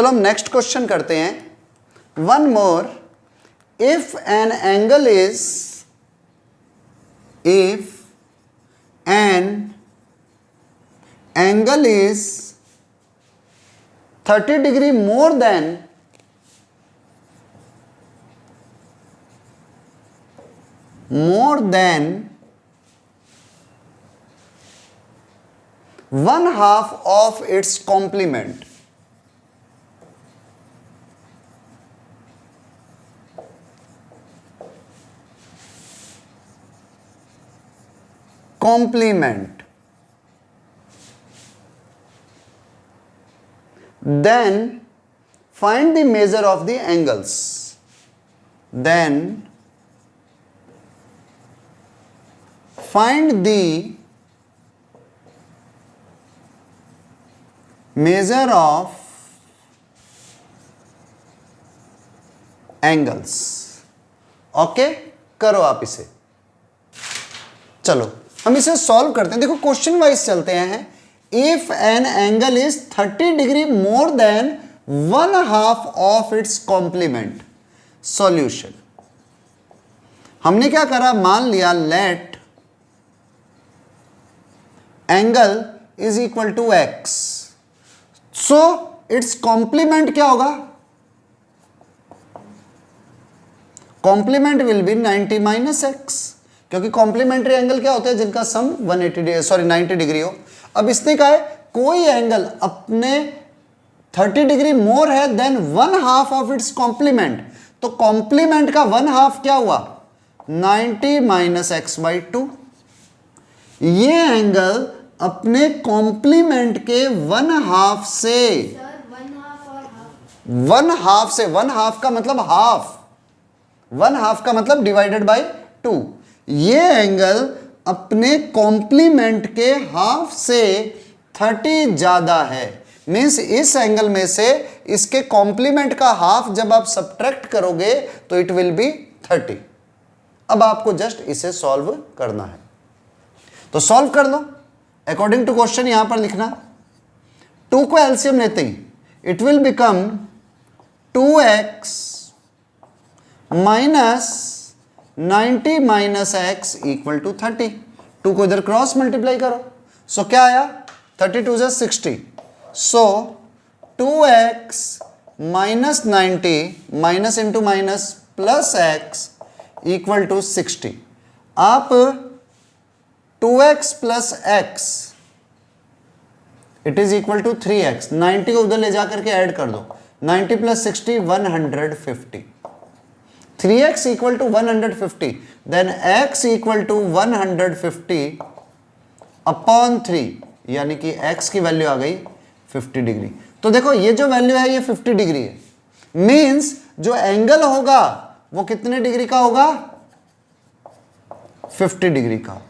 चलो हम next question करते हैं। One more, if an angle is 30 degree more than 1/2 of its complement, then find the measure of the angles. Then find the measure of angles. Okay, करो आप इसे। चलो हम इसे सॉल्व करते हैं। देखो क्वेश्चन वाइज चलते हैं। If an angle is 30 degree more than 1/2 of its complement. Solution, हमने क्या करा, मान लिया let angle is equal to x, so its complement क्या होगा, complement will be 90 minus x, क्योंकि कॉम्प्लीमेंट्री एंगल क्या होते हैं जिनका सम 90 डिग्री हो। अब इसने कहा है कोई एंगल अपने 30 डिग्री मोर है देन 1/2 ऑफ इट्स कॉम्प्लीमेंट, तो कॉम्प्लीमेंट का 1/2 क्या हुआ, 90 माइनस एक्स बाई 2। ये एंगल अपने कॉम्प्लीमेंट के 1/2 से 1/2 का मतलब हाफ, 1/2 का मतलब डिवाइडेड बाई 2। ये एंगल अपने कॉम्प्लीमेंट के हाफ से 30 ज्यादा है, मींस इस एंगल में से इसके कॉम्प्लीमेंट का हाफ जब आप सब्ट्रैक्ट करोगे तो इट विल बी 30। अब आपको जस्ट इसे सॉल्व करना है, तो सॉल्व कर लो अकॉर्डिंग टू क्वेश्चन। यहां पर लिखना 2 को एलसीएम लेते ही it will become 2x minus 90 minus x equal to 30। 2 को इधर क्रॉस मल्टीप्लाई करो, सो क्या आया, 32 से 60, so 2x minus 90 minus into minus plus x equal to 60। आप 2x plus x it is equal to 3x, 90 को उधर ले जाकर के ऐड कर दो, 90 plus 60 150, 3x equal to 150, then x equal to 150 upon 3, यानी कि x की वैल्यू आ गई 50 डिग्री। तो देखो ये जो वैल्यू है ये 50 डिग्री है, मींस जो एंगल होगा वो कितने डिग्री का होगा, 50 डिग्री का,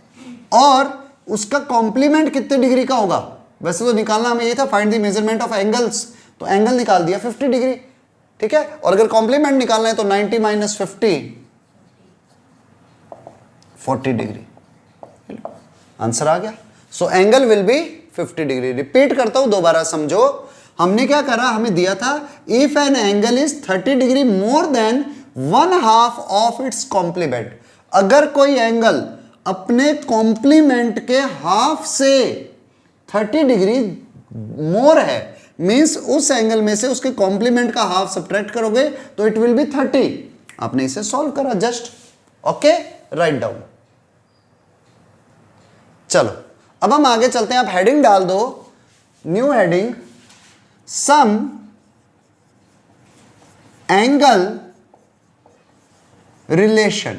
और उसका कॉम्प्लीमेंट कितने डिग्री का होगा। वैसे तो निकालना हमें ये था find the measurement of angles, तो एंगल निकाल दिया 50 डिग्री, ठीक है। और अगर कॉम्प्लीमेंट निकालना है तो 90 माइनस 50 40 डिग्री, आंसर आ गया। So angle will be 50 degree. Repeat करता हूं, दोबारा समझो। हमने क्या करा, हमें दिया था if an angle is 30 degree more than 1/2 of its complement. अगर कोई एंगल अपने कॉम्प्लीमेंट के हाफ से 30 डिग्री मोर है, मींस उस एंगल में से उसके कॉम्प्लीमेंट का हाफ सब्ट्रैक्ट करोगे तो इट विल बी 30। आपने इसे सॉल्व करा जस्ट, ओके, राइट डाउन। चलो अब हम आगे चलते हैं। आप हेडिंग डाल दो, new heading, some angle relation.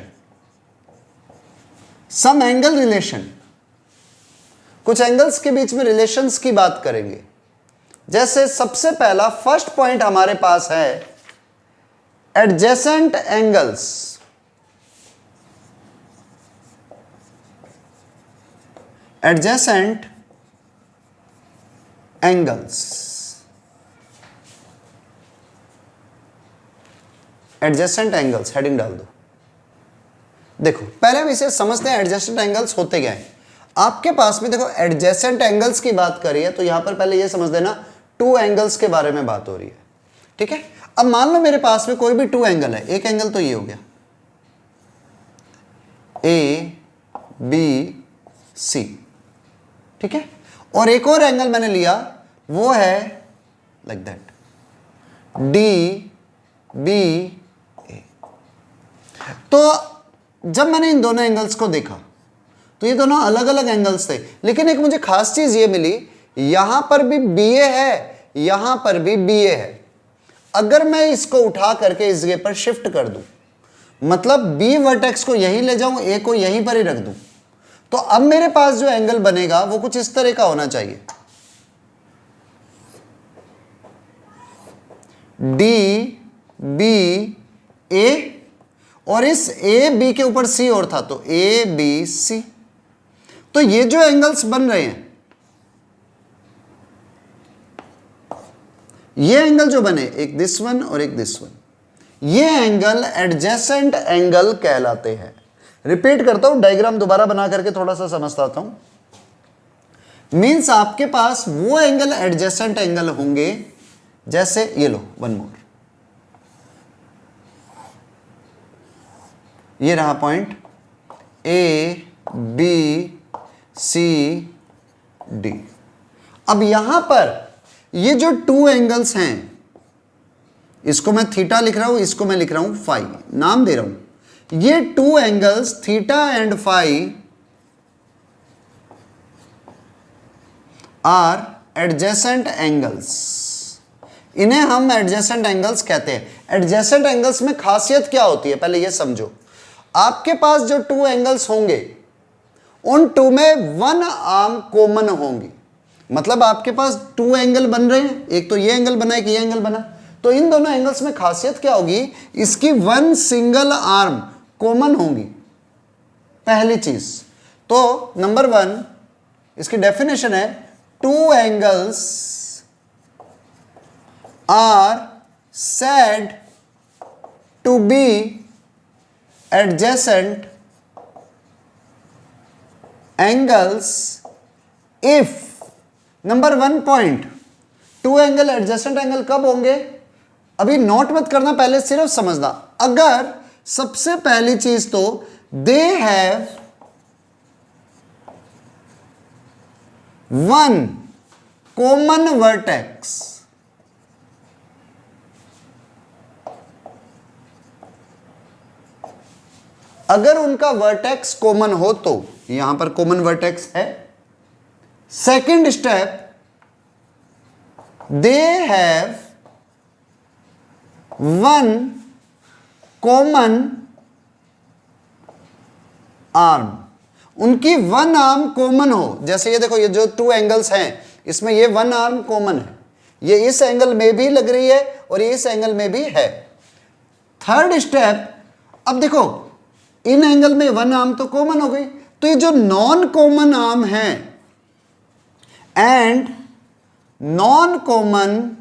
Some angle relation, कुछ एंगल्स के बीच में रिलेशंस की बात करेंगे। जैसे सबसे पहला फर्स्ट पॉइंट हमारे पास है adjacent angles. Adjacent angles, adjacent angles, heading डाल दो। देखो पहले हम इसे समझते हैं एडजेसेंट एंगल्स होते क्या हैं। आपके पास में देखो एडजेसेंट एंगल्स की बात करी है तो यहां पर पहले ये समझ देना 2 एंगल्स के बारे में बात हो रही है। ठीक है। अब मान लो मेरे पास में कोई भी टू एंगल है, एक एंगल तो ये हो गया ए बी सी, ठीक है, और एक और एंगल मैंने लिया वो है लाइक दैट डी बी ए। तो जब मैंने इन दोनों एंगल्स को देखा तो ये दोनों अलग अलग एंगल्स थे, लेकिन एक मुझे खास चीज ये मिली, यहां पर भी बी ए है, यहां पर भी बी ए है। अगर मैं इसको उठा करके इस जगह पर शिफ्ट कर दूं, मतलब बी वर्टेक्स को यहीं ले जाऊं, ए को यहीं पर ही रख दूं, तो अब मेरे पास जो एंगल बनेगा वो कुछ इस तरह का होना चाहिए, डी बी ए, और इस ए बी के ऊपर सी और था तो ए बी सी। तो ये जो एंगल्स बन रहे हैं, ये एंगल जो बने, एक दिस वन और एक दिस वन, ये एंगल एडजेसेंट एंगल कहलाते हैं। रिपीट करता हूं, डायग्राम दोबारा बना करके थोड़ा सा समझता हूं। मींस आपके पास वो एंगल एडजेसेंट एंगल होंगे, जैसे ये लो वन मोर, ये रहा point A B C D. अब यहां पर ये जो टू एंगल्स हैं, इसको मैं थीटा लिख रहा हूं, इसको मैं लिख रहा हूं फाई, नाम दे रहा हूं। ये two angles theta and phi are adjacent angles, इन्हें हम एडजेसेंट एंगल्स कहते हैं। एडजेसेंट एंगल्स में खासियत क्या होती है, पहले ये समझो। आपके पास जो टू एंगल्स होंगे, उन टू में वन आर्म कॉमन होंगी, मतलब आपके पास टू एंगल बन रहे हैं, एक तो ये एंगल बना, एक ये एंगल बना, तो इन दोनों एंगल्स में खासियत क्या होगी, इसकी वन सिंगल आर्म कॉमन होंगी, पहली चीज। तो नंबर वन, इसकी डेफिनेशन है two angles are said to be adjacent angles if, number one point, two angle adjacent angle कब होंगे, अभी नोट मत करना, पहले सिर्फ समझना। अगर सबसे पहली चीज तो they have one common vertex, अगर उनका वर्टेक्स कॉमन हो तो यहां पर कॉमन वर्टेक्स है। Second step, they have one common arm, उनकी वन आर्म कॉमन हो। जैसे ये देखो, ये जो टू एंगल्स हैं, इसमें ये वन आर्म कॉमन है, ये इस एंगल में भी लग रही है और ये इस एंगल में भी है। थर्ड स्टेप, अब देखो इन एंगल में वन आर्म तो कॉमन हो गई, तो ये जो नॉन कॉमन आर्म है and non common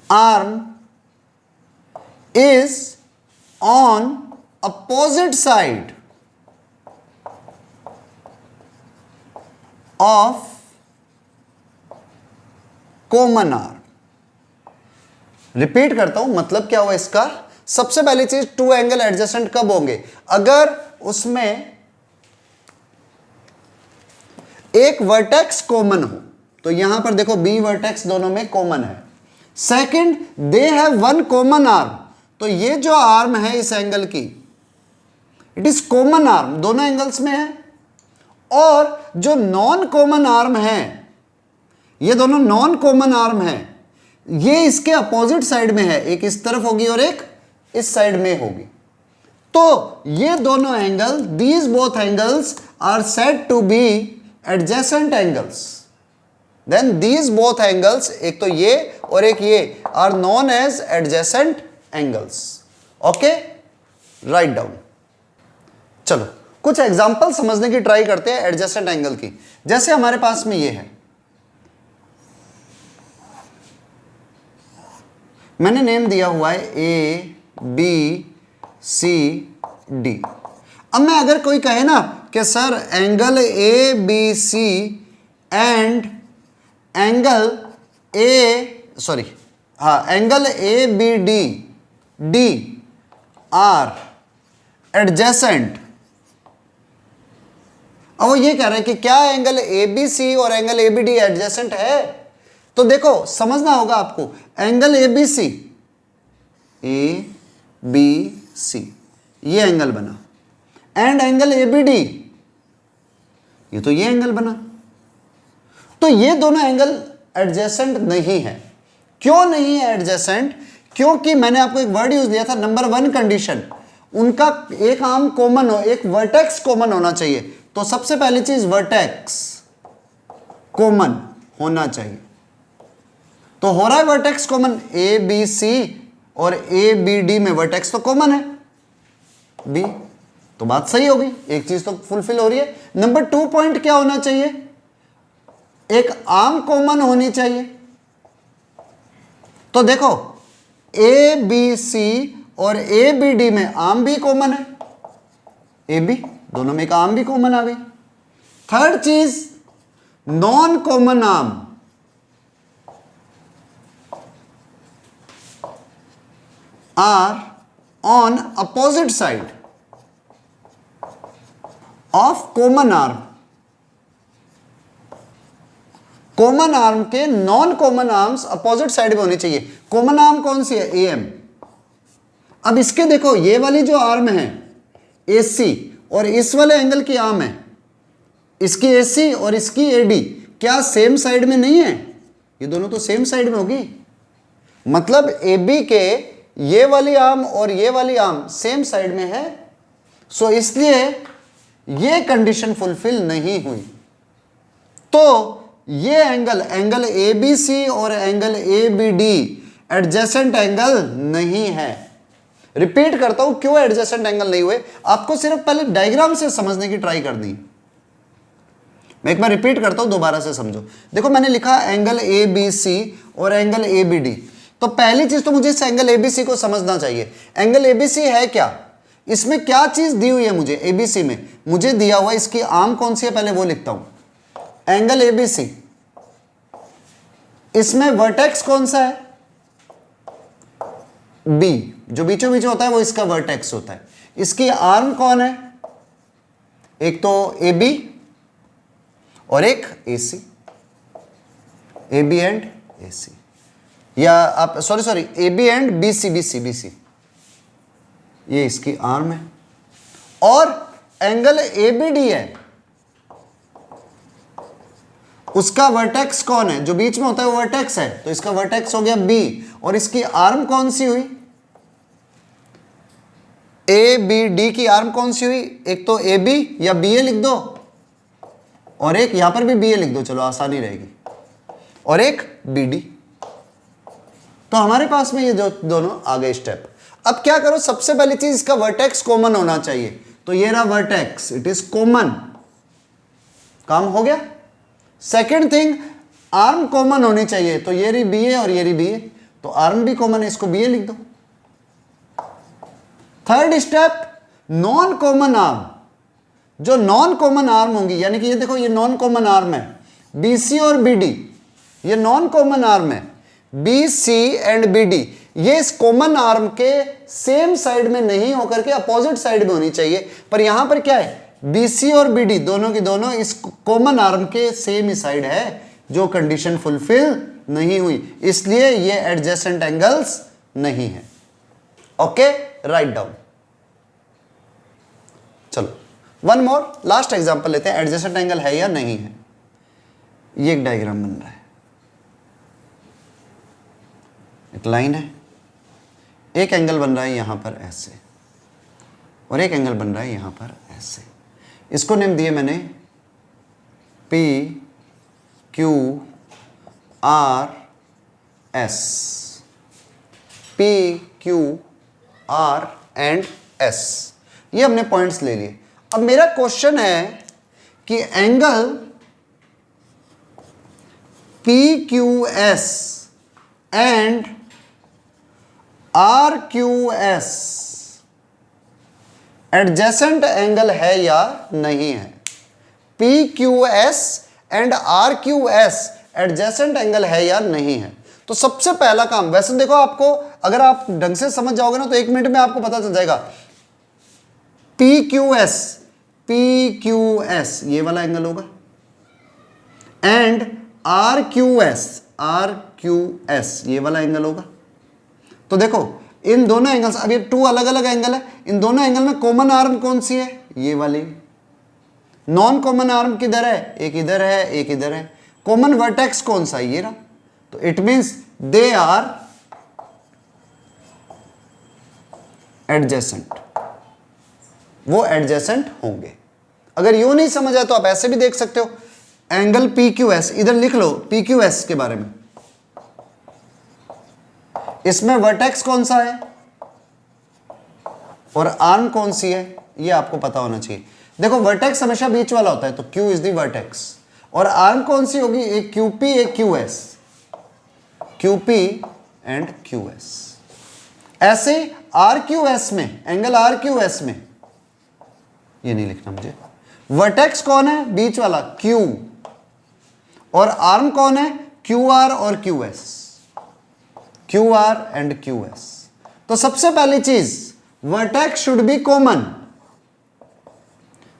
arm is on opposite side of common arm. Repeat करता हूं, मतलब क्या हुआ इसका, सबसे पहली चीज, टू एंगल एडजेसेंट कब होंगे, अगर उसमें एक वर्टेक्स कॉमन हो, तो यहां पर देखो बी वर्टेक्स दोनों में कॉमन है। Second, they have one common arm, तो ये जो आर्म है इस एंगल की, इट इज कॉमन आर्म, दोनों एंगल्स में है। और जो नॉन कॉमन आर्म है, ये दोनों नॉन कॉमन आर्म है, ये इसके अपोजिट साइड में है, एक इस तरफ होगी और एक इस साइड में होगी। तो ये दोनों angle, these both angles are said to be adjacent angles. Then these both angles, एक तो ये और एक ये, are known as adjacent angles. Okay, write down. चलो कुछ एग्जांपल समझने की ट्राई करते हैं एडजेसेंट एंगल की। जैसे हमारे पास में ये है, मैंने नेम दिया हुआ है ए बी सी डी। अब मैं अगर कोई कहे ना कि sir angle A B C and angle A sorry, हाँ, angle A B D D are adjacent. अब वो ये कह रहे हैं कि क्या एंगल ए बी सी और angle A B D adjacent है? तो देखो समझना होगा आपको, angle A B C, A B C ये एंगल बना, and angle A B D ये तो ये एंगल बना। तो ये दोनों एंगल एडजेसेंट नहीं है। क्यों नहीं है एडजेसेंट? क्योंकि मैंने आपको एक वर्ड यूज दिया था, नंबर 1 कंडीशन, उनका एक आर्म कॉमन हो, एक वर्टेक्स कॉमन होना चाहिए। तो सबसे पहली चीज वर्टेक्स कॉमन होना चाहिए। तो हो रहा है vertex common, A B C और ए बी डी में वर्टेक्स तो कॉमन है बी, तो बात सही होगी, एक चीज तो फुलफिल हो रही है। नंबर 2 पॉइंट क्या होना चाहिए? एक आर्म कॉमन होनी चाहिए। तो देखो ए बी सी और ए बी डी में आर्म भी कॉमन है, ए बी दोनों में एक आर्म भी कॉमन आ गई। थर्ड चीज non common arm, are on opposite side of common arm. Common arm के non common arms opposite side में होनी चाहिए। कॉमन आर्म कौन सी है? A M. अब इसके देखो ये वाली जो आर्म है ए सी और इस वाले एंगल की आर्म है, इसकी ए सी और इसकी ए डी, क्या सेम साइड में नहीं है? ये दोनों तो सेम साइड में होगी, मतलब ए बी के ये वाली आर्म और ये वाली आर्म सेम साइड में है। सो इसलिए ये कंडीशन फुलफिल नहीं हुई। तो ये एंगल ए बी सी और angle A B D adjacent angle नहीं है। रिपीट करता हूं, क्यों एडजेसेंट एंगल नहीं हुए? आपको सिर्फ पहले डायग्राम से समझने की ट्राई करनी। मैं एक बार रिपीट करता हूं, दोबारा से समझो। देखो मैंने लिखा एंगल ए बी सी और एंगल ए बी डी। तो पहली चीज तो मुझे इस एंगल ए बी सी को समझना चाहिए। एंगल ए बी सी है क्या? इसमें क्या चीज दी हुई है मुझे? ए बी सी में मुझे दिया हुआ इसकी आर्म कौन सी है, पहले वो लिखता हूं। एंगल ए बी सी, इसमें वर्टेक्स कौन सा है? बी, जो बीचों बीच होता है वो इसका वर्टेक्स होता है। इसकी आर्म कौन है? एक तो ए बी और एक ए सी, A B and A C, या आप sorry A B and B C, B C, B C, ये इसकी आर्म है। और एंगल ए बी डी है, उसका वर्टेक्स कौन है? जो बीच में होता है वो वर्टेक्स है, तो इसका वर्टेक्स हो गया बी। और इसकी आर्म कौन सी हुई? ए बी डी की आर्म कौन सी हुई? एक तो ए बी या बी ए लिख दो, और एक यहां पर भी बी ए लिख दो, चलो आसानी रहेगी, और एक बी डी। तो हमारे पास में ये जो दोनों आ गए स्टेप। अब क्या करो, सबसे पहली चीज इसका वर्टेक्स कॉमन होना चाहिए। तो ये रहा वर्टेक्स, इट इज कॉमन, काम हो गया। सेकेंड थिंग, आर्म कॉमन होनी चाहिए। तो ये रही बी ए और ये रही बी ए, तो आर्म भी कॉमन है, इसको बी ए लिख दो। Third step, non common arm. जो नॉन कॉमन आर्म होंगी, यानी कि ये देखो ये नॉन कॉमन आर्म है, बी सी और बी डी, ये नॉन कॉमन आर्म है, B C and B D, ये इस कॉमन आर्म के सेम साइड में नहीं होकर के अपोजिट साइड में होनी चाहिए। पर यहां पर क्या है, बी सी और बी डी दोनों की दोनों इस कॉमन आर्म के सेम ही साइड है, जो कंडीशन फुलफिल नहीं हुई, इसलिए ये एडजेसेंट एंगल्स नहीं है। Okay, write down. चलो वन मोर, लास्ट एग्जांपल लेते हैं, एडजेसेंट एंगल है या नहीं है। ये एक डायग्राम बन रहा है, एक लाइन है, एक एंगल बन रहा है यहां पर ऐसे, और एक एंगल बन रहा है यहां पर ऐसे। इसको नेम दिए मैंने P Q R S, P Q R and S, ये हमने पॉइंट्स ले लिए। अब मेरा क्वेश्चन है कि angle P Q S and R Q S adjacent angle है या नहीं है। PQS and RQS adjacent angle है या नहीं है। तो सबसे पहला काम, वैसे देखो आपको अगर आप ढंग से समझ जाओगे ना तो 1 मिनट में आपको पता चल जाएगा। PQS ये वाला एंगल होगा, एंड RQS ये वाला एंगल होगा। तो देखो इन दोनों एंगल्स, अब ये 2 अलग अलग एंगल है, इन दोनों एंगल में कॉमन आर्म कौन सी है? ये वाली। नॉन कॉमन आर्म किधर है? एक इधर है, एक इधर है। कॉमन वर्टेक्स कौन सा है? ये रहा। तो it means they are adjacent, वो एडजेसेंट होंगे। अगर यूं नहीं समझ आया तो आप ऐसे भी देख सकते हो, एंगल PQS, इधर लिख लो PQS के बारे में। इसमें वर्टेक्स कौन सा है और आर्म कौन सी है, ये आपको पता होना चाहिए। देखो वर्टेक्स हमेशा बीच वाला होता है, तो Q इज द वर्टेक्स। और आर्म कौन सी होगी? एक QP, एक QS, QP एंड QS। ऐसे RQS में, एंगल RQS में, ये नहीं लिखना मुझे, वर्टेक्स कौन है? बीच वाला Q, और आर्म कौन है? QR और QS, QR एंड QS। तो सबसे पहली चीज, vertex should be common.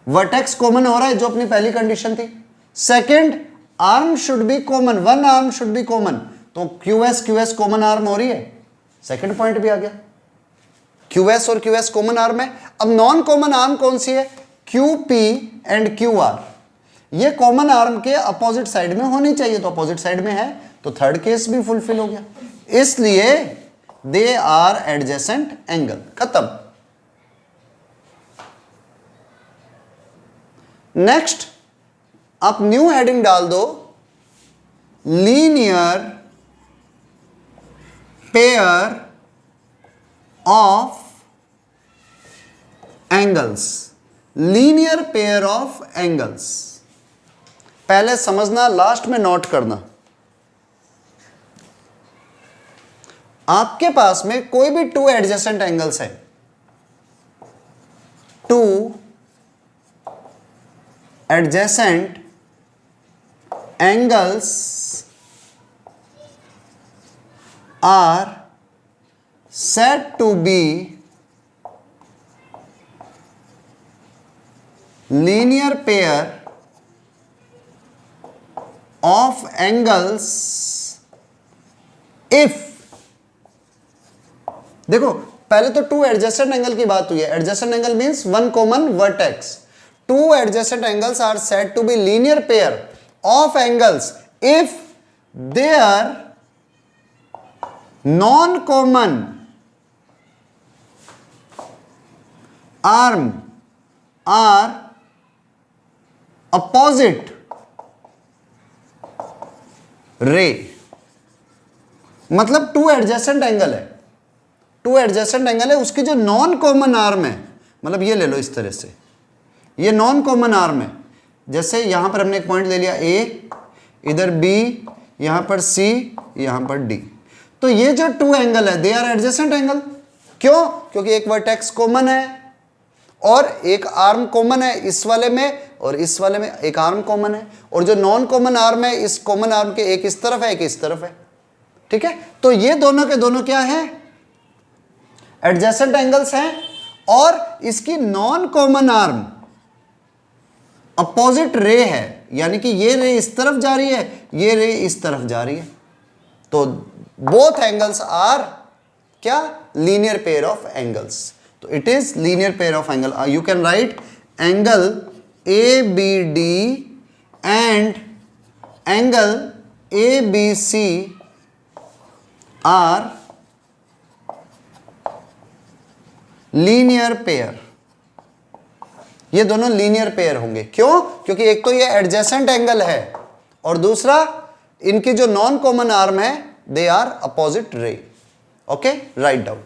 Vertex common हो रहा है, जो अपनी पहली कंडीशन थी। Second, arm should be common, one arm should be common. तो QS कॉमन आर्म हो रही है, सेकंड पॉइंट भी आ गया। QS और QS कॉमन आर्म है। अब नॉन कॉमन आर्म कौन सी है? QP and QR। ये कॉमन आर्म के अपोजिट साइड में होनी चाहिए, तो अपोजिट साइड में है, तो थर्ड केस भी फुलफिल हो गया। इसलिए दे आर एडजेसेंट एंगल, खत्म। नेक्स्ट आप न्यू हेडिंग डाल दो, linear pair of angles. Linear pair of angles, पहले समझना, लास्ट में नोट करना। आपके पास में कोई भी 2 एडजेसेंट एंगल्स है, 2 adjacent angles are said to be linear pair of angles if, देखो पहले तो 2 एडजेसेंट एंगल की बात हुई है। Adjacent angle means one common vertex. 2 adjacent angles are said to be linear pair of angles if their non-common arm are opposite ray। मतलब 2 adjacent angle है, 2 adjacent angle है, उसकी जो नॉन कॉमन आर्म है, मतलब ये ले लो इस तरह से, ये नॉन कॉमन आर्म है। जैसे यहां पर हमने एक पॉइंट ले लिया A, इधर B, यहां पर C, यहां पर D। तो ये जो 2 एंगल है, दे आर एडजेसेंट एंगल। क्यों? क्योंकि एक वर्टेक्स कॉमन है और एक आर्म कॉमन है इस वाले में, और इस वाले में एक आर्म कॉमन है, और जो नॉन कॉमन आर्म है, इस कॉमन आर्म के एक इस तरफ है, एक इस तरफ है। ठीक है, तो ये दोनों के दोनों क्या है? एडजेसेंट एंगल्स हैं, और इसकी non common arm opposite ray है, यानी कि ये रे इस तरफ जा रही है, ये रे इस तरफ जा रही है। तो बोथ एंगल्स आर क्या? Linear pair of angles. तो it is linear pair of angle. You can write angle ABD and angle ABC are linear pair. ये दोनों लीनियर पेयर होंगे। क्यों? क्योंकि एक तो ये एडजेसेंट एंगल है, और दूसरा इनकी जो नॉन कॉमन आर्म है, they are opposite ray. Okay, write down.